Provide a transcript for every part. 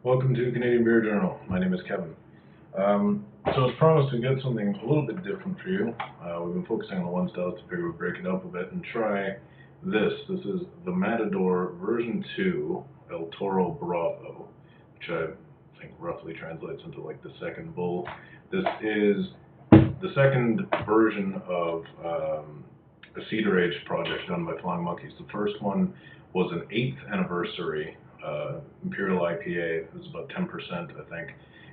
Welcome to Canadian Beer Journal. My name is Kevin. So as promised, we got something a little bit different for you. We've been focusing on the one style, to figure we'd break it up a bit and try this. This is the Matador version 2 El Toro Bravo, which I think roughly translates into like the second bull. This is the second version of a cedar age project done by Flying Monkeys. The first one was an 8th anniversary Imperial IPA. It was about 10%, I think,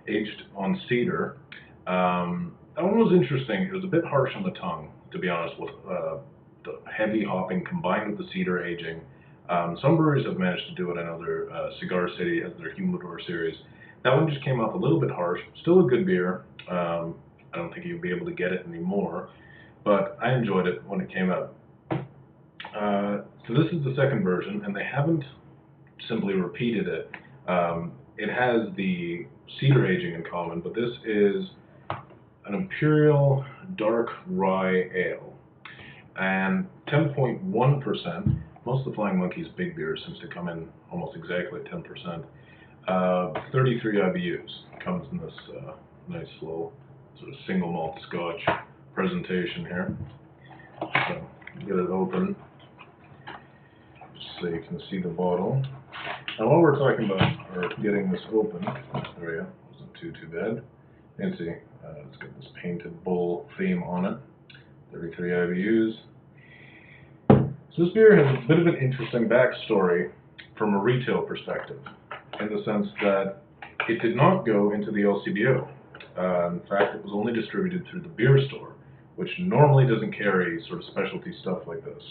aged on cedar. That one was interesting. It was a bit harsh on the tongue, to be honest, with the heavy hopping combined with the cedar aging. Some breweries have managed to do it. I know Cigar City has their Humidor series. That one just came off a little bit harsh. Still a good beer. I don't think you'll be able to get it anymore, but I enjoyed it when it came out. So this is the second version, and they haven't simply repeated it. It has the cedar aging in common, but this is an Imperial Dark Rye Ale, and 10.1%. Most of the Flying Monkeys big beers seems to come in almost exactly 10%. 33 IBUs. Comes in this nice little sort of single malt Scotch presentation here. So get it open just so you can see the bottle. Now while we're talking about or getting this open, there we go, wasn't too bad. You can see it's got this painted bull theme on it. 33 IBUs. So this beer has a bit of an interesting backstory from a retail perspective, in the sense that it did not go into the LCBO. In fact, it was only distributed through the beer store, which normally doesn't carry sort of specialty stuff like this.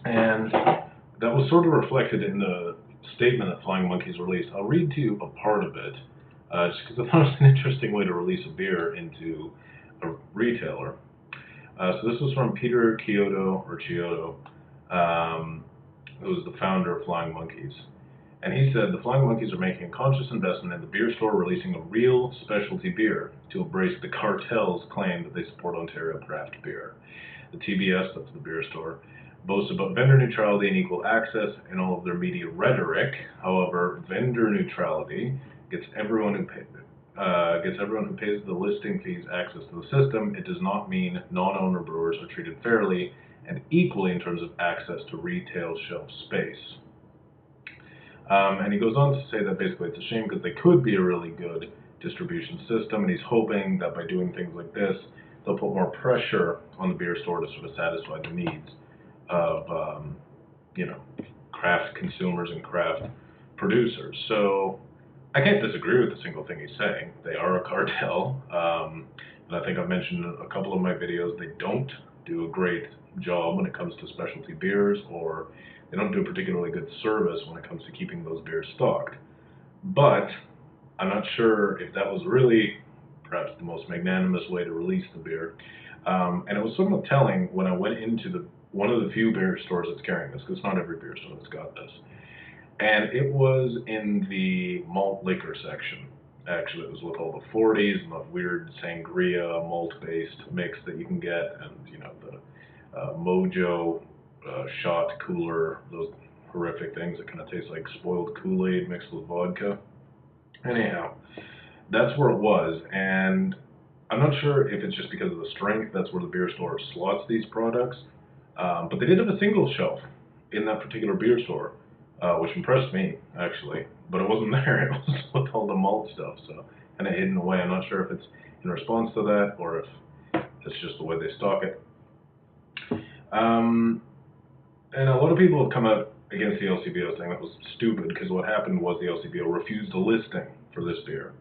And that was sort of reflected in the statement that Flying Monkeys released. I'll read to you a part of it, just because I thought it was an interesting way to release a beer into a retailer. So this was from Peter Chiodo, who was the founder of Flying Monkeys. And he said, the Flying Monkeys are making a conscious investment in the beer store, releasing a real specialty beer to embrace the cartel's claim that they support Ontario craft beer. The TBS, that's the beer store, boasts about vendor neutrality and equal access in all of their media rhetoric. However, vendor neutrality gets everyone who pays the listing fees access to the system. It does not mean non-owner brewers are treated fairly and equally in terms of access to retail shelf space. And he goes on to say that basically it's a shame because they could be a really good distribution system, and he's hoping that by doing things like this, they'll put more pressure on the beer store to sort of satisfy the needs of, craft consumers and craft producers. So I can't disagree with a single thing he's saying. They are a cartel, and I think I've mentioned in a couple of my videos, they don't do a great job when it comes to specialty beers, or they don't do a particularly good service when it comes to keeping those beers stocked. But I'm not sure if that was really perhaps the most magnanimous way to release the beer. And it was somewhat telling when I went into one of the few beer stores that's carrying this, because not every beer store that's got this. And it was in the malt liquor section. Actually, it was with all the 40s and the weird sangria malt-based mix that you can get, and the Mojo shot cooler, those horrific things that kind of taste like spoiled Kool-Aid mixed with vodka. Anyhow, that's where it was, and I'm not sure if it's just because of the strength, that's where the beer store slots these products, but they did have a single shelf in that particular beer store, which impressed me, actually, but it wasn't there. It was with all the malt stuff, so kind of hidden away. I'm not sure if it's in response to that or if it's just the way they stock it. And a lot of people have come out against the LCBO saying that was stupid, because what happened was the LCBO refused a listing for this beer.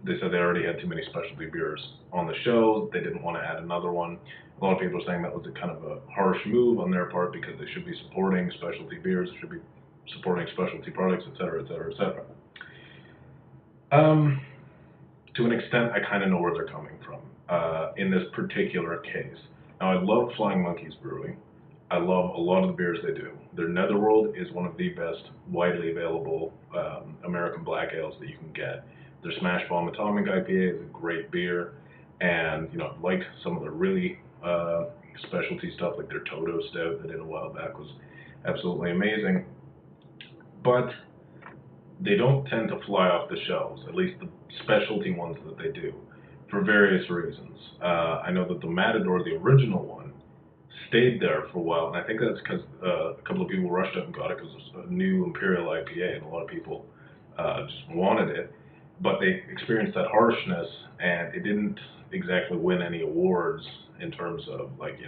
They said they already had too many specialty beers on the shelves. They didn't want to add another one. A lot of people are saying that was a kind of a harsh move on their part, because they should be supporting specialty beers, they should be supporting specialty products, etc., etc., etc. To an extent, I kind of know where they're coming from in this particular case. Now, I love Flying Monkeys Brewing. I love a lot of the beers they do. Their Netherworld is one of the best widely available American black ales that you can get. Their Smash Bomb Atomic IPA is a great beer, and I've liked some of their really specialty stuff, like their Toro stout that they did a while back was absolutely amazing. But they don't tend to fly off the shelves, at least the specialty ones that they do, for various reasons. I know that the Matador, the original one, stayed there for a while, and I think that's because a couple of people rushed up and got it because it's a new Imperial IPA, and a lot of people just wanted it. But they experienced that harshness, and it didn't exactly win any awards in terms of, like,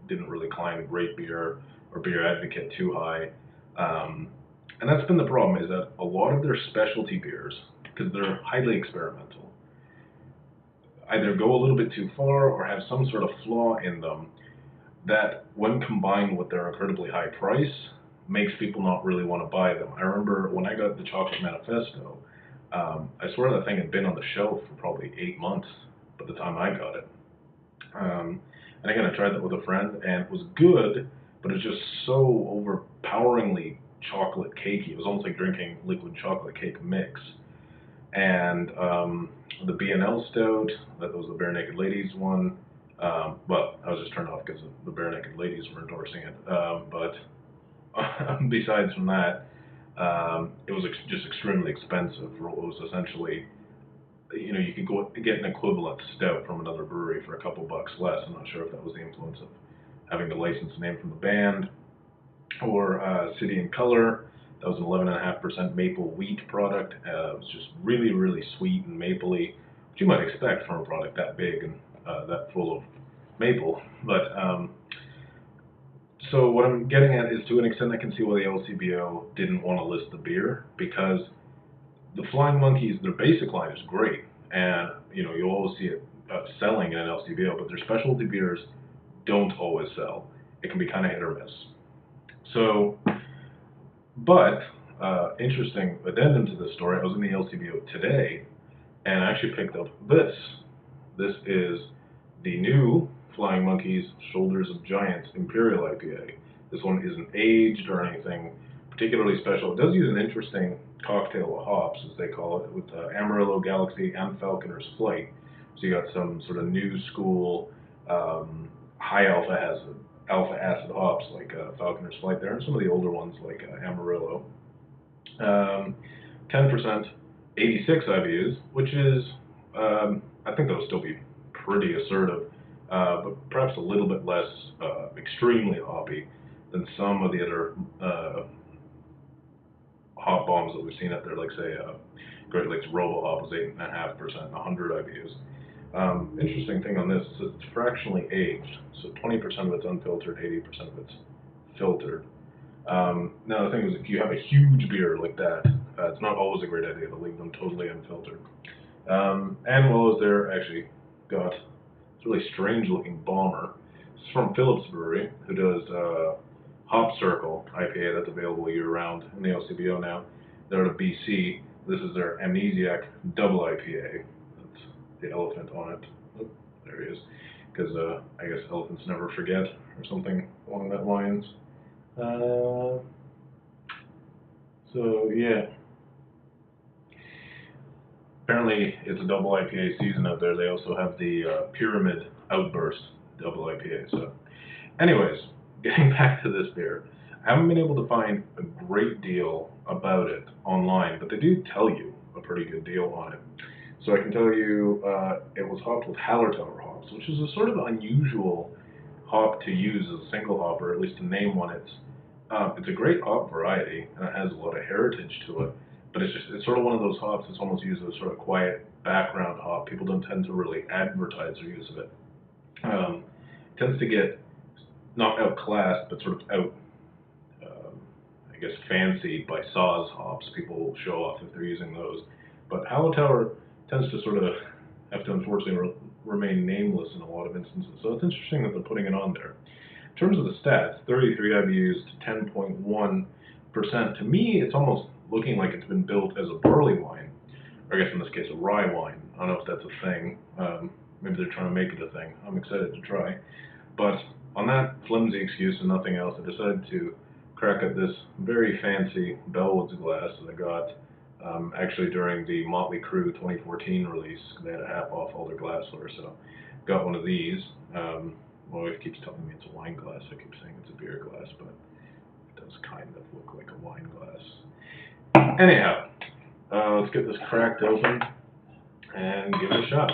didn't really climb great beer or beer advocate too high. And that's been the problem, is that a lot of their specialty beers, because they're highly experimental, either go a little bit too far or have some sort of flaw in them that, when combined with their incredibly high price, makes people not really want to buy them. I remember when I got the Chocolate Manifesto, I swear that thing had been on the shelf for probably 8 months by the time I got it. And again, I tried that with a friend, and it was good, but it was just so overpoweringly chocolate cakey. It was almost like drinking liquid chocolate cake mix. And the B&L Stout, that was the Bare Naked Ladies one. Well, I was just turned off because the Bare Naked Ladies were endorsing it. But besides from that, it was just extremely expensive for what was essentially, you could go get an equivalent stout from another brewery for a couple bucks less. I'm not sure if that was the influence of having the licensed name from the band, or City and Color. That was an 11.5% maple wheat product. It was just really, really sweet and mapley, which you might expect from a product that big and that full of maple. But so what I'm getting at is, to an extent, I can see why the LCBO didn't want to list the beer, because the Flying Monkeys, their basic line is great, and you'll always see it selling in an LCBO, but their specialty beers don't always sell. It can be kind of hit or miss. So, but interesting addendum to this story, I was in the LCBO today, and I actually picked up this. This is the new Flying Monkeys Shoulders of Giants Imperial IPA. This one isn't aged or anything particularly special. It does use an interesting cocktail of hops, as they call it, with Amarillo, Galaxy, and Falconer's Flight. So you got some sort of new school high alpha acid hops like Falconer's Flight there, and some of the older ones like Amarillo. 10%, 86 IBUs, which is, I think that'll still be pretty assertive, but perhaps a little bit less extremely hoppy than some of the other hop bombs that we've seen out there, like, say, Great Lakes Robo Hop was 8.5% and 100 IBUs. Interesting thing on this is it's fractionally aged, so 20% of it's unfiltered, 80% of it's filtered. Now the thing is, if you have a huge beer like that, it's not always a great idea to leave them totally unfiltered. And while I was there, I actually got this really strange looking bomber. This is from Phillips Brewery, who does Hop Circle IPA that's available year round in the LCBO now. They're out of BC. This is their Amnesiac Double IPA. That's the elephant on it. Oh, there he is. Because I guess elephants never forget, or something along that lines. So yeah. Apparently it's a double IPA season out there. They also have the Pyramid Outburst double IPA. So anyways, getting back to this beer, I haven't been able to find a great deal about it online, but they do tell you a pretty good deal on it. So I can tell you it was hopped with Hallertauer hops, which is a sort of unusual hop to use as a single hop, or at least to name one. It's a great hop variety, and it has a lot of heritage to it, but it's sort of one of those hops that's almost used as a sort of quiet background hop. People don't tend to really advertise their use of it. It tends to get not outclassed, but sort of out, I guess, fancied by Saaz hops. People will show off if they're using those. But Hallertauer tends to sort of have to, unfortunately, remain nameless in a lot of instances. So it's interesting that they're putting it on there. In terms of the stats, 33 IBUs to 10.1%. To me, it's almost looking like it's been built as a barley wine, or I guess in this case a rye wine. I don't know if that's a thing. Maybe they're trying to make it a thing. I'm excited to try. But on that flimsy excuse and nothing else, I decided to crack at this very fancy Bellwoods glass that I got actually during the Motley Crue 2014 release. They had a half off all their glassware, so got one of these. My wife keeps telling me it's a wine glass. I keep saying it's a beer glass, but it does kind of look like a wine glass. Anyhow, Let's get this cracked open and give it a shot.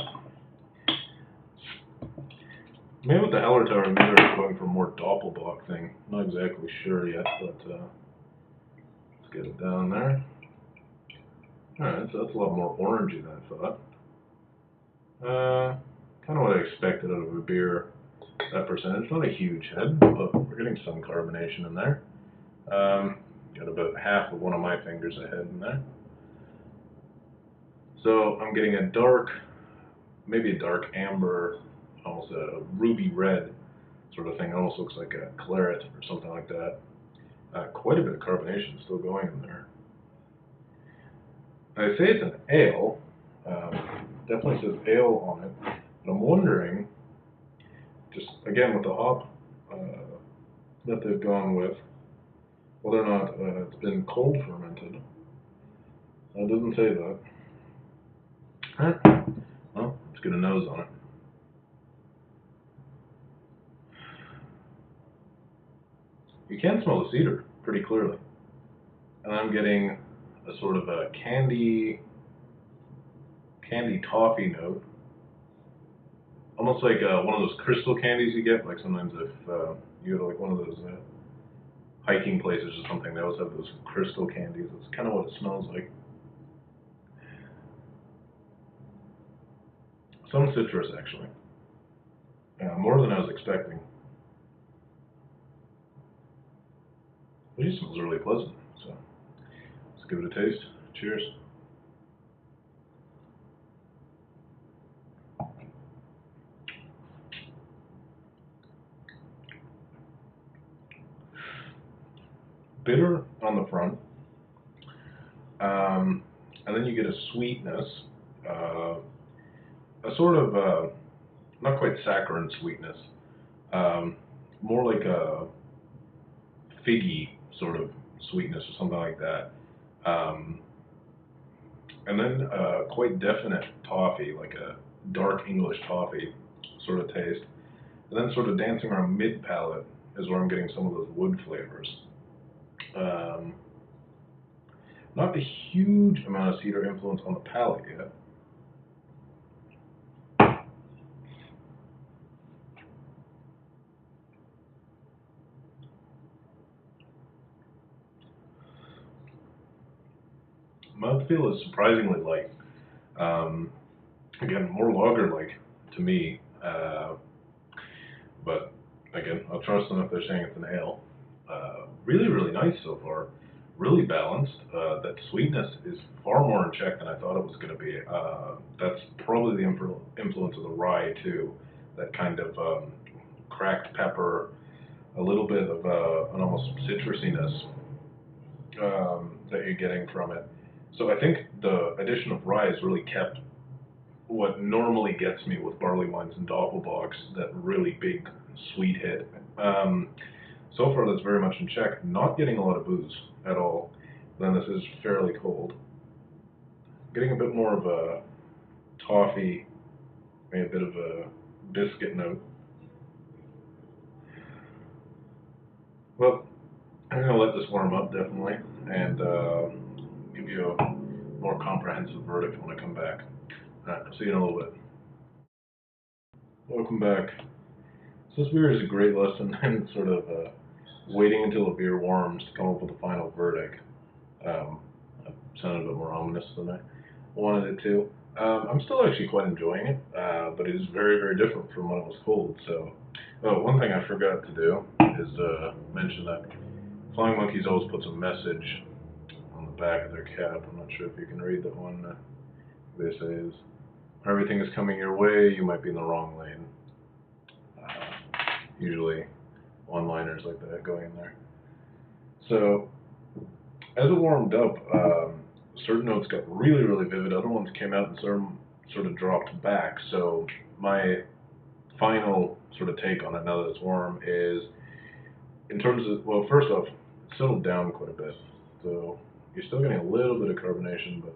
Maybe with the Hallertauer, maybe they're going for a more Doppelbock thing. Not exactly sure yet, but let's get it down there. Alright, so that's a lot more orangey than I thought. Kind of what I expected out of a beer, that percentage. Not a huge head, but we're getting some carbonation in there. Got about half of one of my fingers ahead in there. So I'm getting a dark, maybe a dark amber, almost a ruby red sort of thing. Almost looks like a claret or something like that. Quite a bit of carbonation still going in there. I say it's an ale. Definitely says ale on it. But I'm wondering, just again with the hop that they've gone with, whether or not it's been cold fermented. It doesn't say that. Well, let's get a nose on it. You can smell the cedar pretty clearly. And I'm getting a sort of a candy toffee note. Almost like one of those crystal candies you get, like sometimes if you go to like one of those hiking places or something, they always have those crystal candies. That's kind of what it smells like. Some citrus, actually. More than I was expecting. It just smells really pleasant, so let's give it a taste. Cheers. Bitter on the front, and then you get a sweetness, a sort of, not quite saccharine sweetness, more like a figgy sort of sweetness or something like that. And then quite definite toffee, like a dark English toffee sort of taste. And then sort of dancing around mid-palate is where I'm getting some of those wood flavors. Not a huge amount of cedar influence on the palate yet. Mouthfeel is surprisingly light. Again, more lager-like to me, but again, I'll trust them if they're saying it's an ale. Really, really nice so far. Really balanced. That sweetness is far more in check than I thought it was going to be. That's probably the influence of the rye too. That kind of cracked pepper, a little bit of an almost citrusiness that you're getting from it. So I think the addition of rye has really kept what normally gets me with barley wines and Doppelbocks, that really big sweet hit. So far that's very much in check. Not getting a lot of booze at all. Then this is fairly cold. Getting a bit more of a toffee, maybe a bit of a biscuit note. Well, I'm going to let this warm up definitely, and give you a more comprehensive verdict when I come back. Alright, I'll see you in a little bit. Welcome back. So this beer is a great lesson in sort of waiting until a beer warms to come up with a final verdict. It sounded a bit more ominous than I wanted it to. I'm still actually quite enjoying it, but it is very, very different from when it was cold. So, one thing I forgot to do is mention that Flying Monkeys always puts a message on the back of their cap. I'm not sure if you can read that one. They say is, everything is coming your way, you might be in the wrong lane. Usually one-liners like that going in there. So, as it warmed up, certain notes got really, really vivid, other ones came out and some sort of dropped back. So my final sort of take on it now that it's warm is, in terms of, well, first off, it settled down quite a bit. So you're still getting a little bit of carbonation, but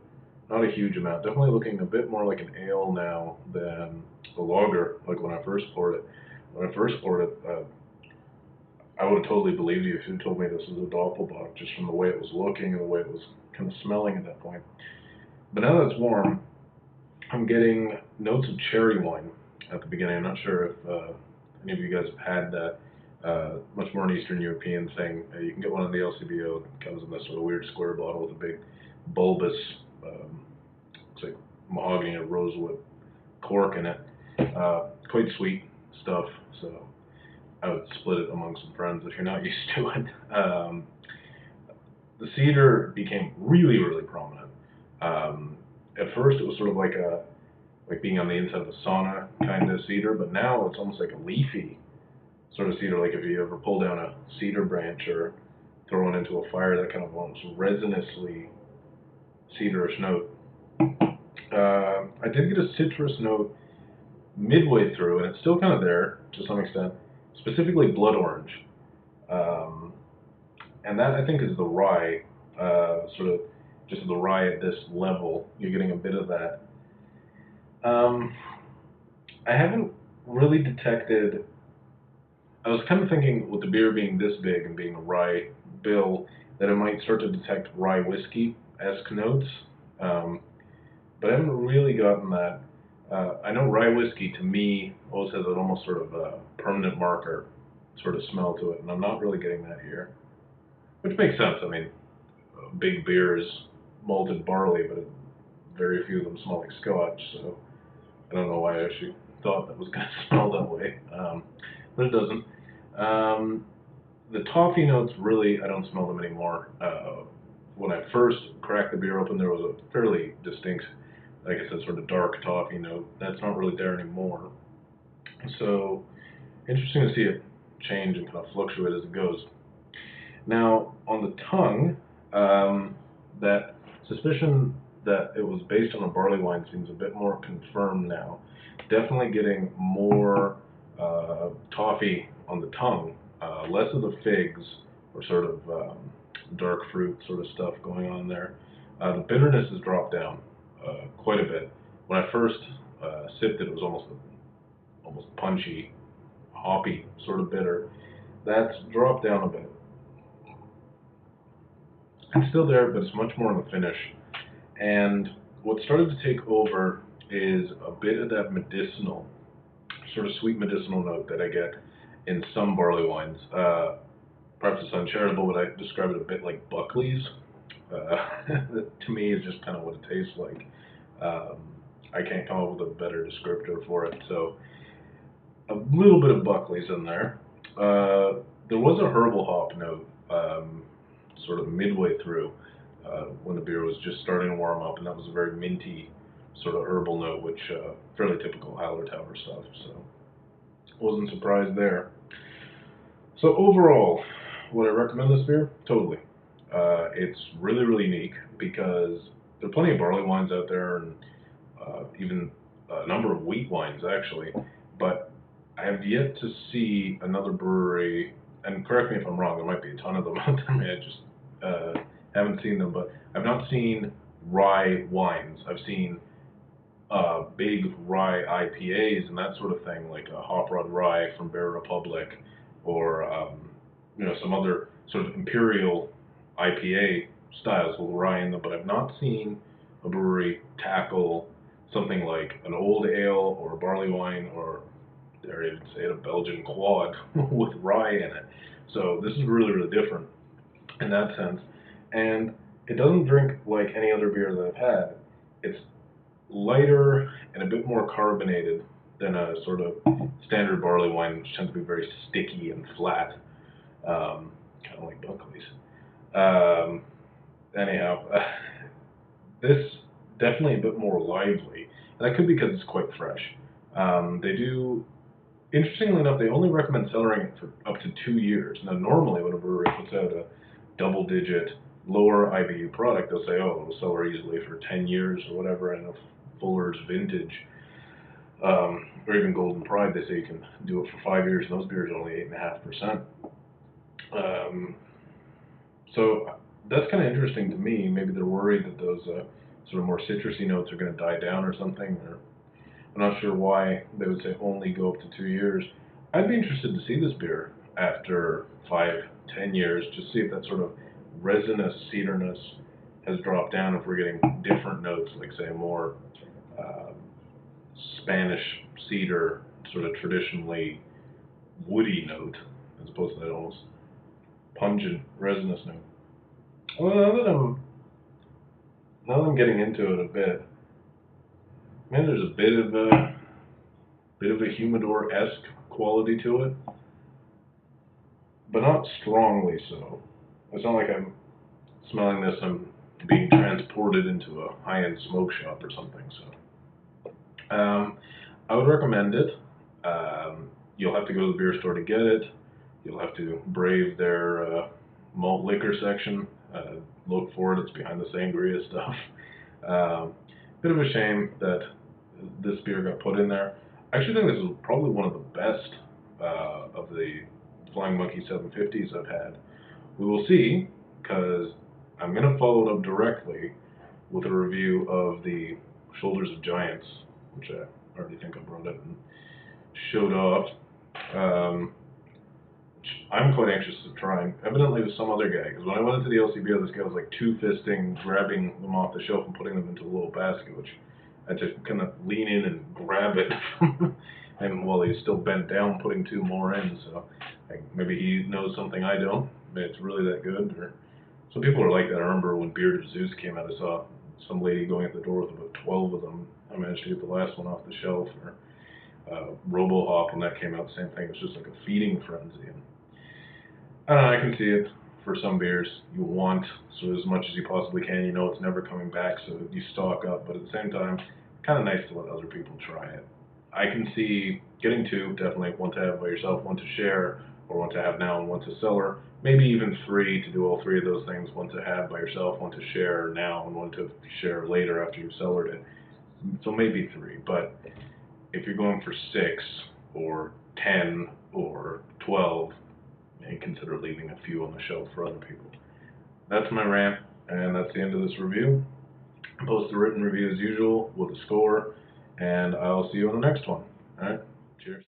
not a huge amount. Definitely looking a bit more like an ale now than a lager, like when I first poured it. When I first poured it, I would have totally believed you if you told me this was a Doppelbock, just from the way it was looking and the way it was kind of smelling at that point. But now that it's warm, I'm getting notes of cherry wine at the beginning. I'm not sure if any of you guys have had that. Much more an Eastern European thing. You can get one on the LCBO. It comes in this sort of weird square bottle with a big bulbous, looks like mahogany or rosewood cork in it. Quite sweet stuff, so I would split it among some friends if you're not used to it. The cedar became really, really prominent. At first, it was sort of like being on the inside of a sauna kind of cedar, but now it's almost like a leafy sort of cedar. Like if you ever pull down a cedar branch or throw it into a fire, that kind of almost resinously cedarish note. I did get a citrus note midway through, and it's still kind of there to some extent, specifically blood orange. And that, I think, is the rye, sort of just the rye at this level. You're getting a bit of that. I haven't really detected. I was kind of thinking with the beer being this big and being a rye bill that it might start to detect rye whiskey-esque notes, but I haven't really gotten that. I know rye whiskey to me always has an almost sort of permanent marker sort of smell to it, and I'm not really getting that here, which makes sense. I mean, big beer is malted barley, but very few of them smell like Scotch, so I don't know why I actually thought that was going to smell that way, but it doesn't. The toffee notes, really, I don't smell them anymore. When I first cracked the beer open, there was a fairly distinct, like I said, sort of dark toffee note. That's not really there anymore. So, interesting to see it change and kind of fluctuate as it goes. Now, on the tongue, that suspicion that it was based on a barley wine seems a bit more confirmed now. Definitely getting more toffee on the tongue, less of the figs or sort of dark fruit sort of stuff going on there. The bitterness has dropped down quite a bit. When I first sipped it, it was almost punchy, hoppy, sort of bitter. That's dropped down a bit. It's still there, but it's much more in the finish. And what started to take over is a bit of that medicinal, sort of sweet medicinal note that I get in some barley wines. Perhaps it's uncharitable, but I describe it a bit like Buckley's. To me, is just kind of what it tastes like. I can't come up with a better descriptor for it. So a little bit of Buckley's in there. There was a herbal hop note sort of midway through when the beer was just starting to warm up, and that was a very minty sort of herbal note, which fairly typical Hallertauer stuff. So wasn't surprised there. So overall, would I recommend this beer? Totally. It's really, really unique because there are plenty of barley wines out there and even a number of wheat wines, actually. But I have yet to see another brewery, and correct me if I'm wrong, there might be a ton of them out there. I mean, I just haven't seen them, but I've not seen rye wines. I've seen big rye IPAs and that sort of thing, like a Hop Rod Rye from Bear Republic, or some other sort of imperial IPA styles with rye in them. But I've not seen a brewery tackle something like an old ale or a barley wine, or dare I even say it, a Belgian quad with rye in it. So this is really, really different in that sense. And it doesn't drink like any other beer that I've had. It's lighter and a bit more carbonated than a sort of standard barley wine, which tends to be very sticky and flat, kind of like Buckley's. Anyhow, this definitely a bit more lively, and that could be because it's quite fresh. They do, interestingly enough, they only recommend cellaring it for up to 2 years. Now, normally when a brewery puts out a double-digit lower IBU product, they'll say, oh, it'll cellar easily for 10 years or whatever, and if Fuller's Vintage, or even Golden Pride, they say you can do it for 5 years, and those beers are only 8.5%. So that's kind of interesting to me. Maybe they're worried that those sort of more citrusy notes are going to die down or something. Or I'm not sure why they would say only go up to 2 years. I'd be interested to see this beer after 5, 10 years, just see if that sort of resinous cederness has dropped down if we're getting different notes, like say more Spanish cedar, sort of traditionally woody note, as opposed to that almost pungent resinous note. Well, now that I'm getting into it a bit, man, there's a bit of a humidor-esque quality to it, but not strongly so. It's not like I'm smelling this and being transported into a high-end smoke shop or something. So, I would recommend it. You'll have to go to the beer store to get it. You'll have to brave their malt liquor section. Look for it. It's behind the sangria stuff. Bit of a shame that this beer got put in there. I actually think this is probably one of the best of the Flying Monkey 750s I've had. We will see, because I'm going to follow it up directly with a review of the Shoulders of Giants, which I already think I brought up and showed off. I'm quite anxious to try, evidently with some other guy, because when I went into the LCBO, this guy was like two-fisting, grabbing them off the shelf and putting them into a little basket, which I had to kind of lean in and grab it and while he's still bent down, putting two more in, so maybe he knows something I don't. Maybe it's really that good, or some people are like that. I remember when Bearded Zeus came out, I saw some lady going at the door with about 12 of them. I managed to get the last one off the shelf. Or RoboHop, when that came out, the same thing. It's just like a feeding frenzy. And I can see it for some beers. You want so as much as you possibly can. You know it's never coming back, so you stock up. But at the same time, kind of nice to let other people try it. I can see getting two, definitely one to have by yourself, one to share, or one to have now and one to cellar. Maybe even three to do all three of those things, one to have by yourself, one to share now, and one to share later after you've cellared it. So maybe three, but if you're going for 6 or 10 or 12, maybe consider leaving a few on the shelf for other people. That's my rant, and that's the end of this review. I'll post a written review as usual with a score, and I'll see you on the next one. All right, cheers.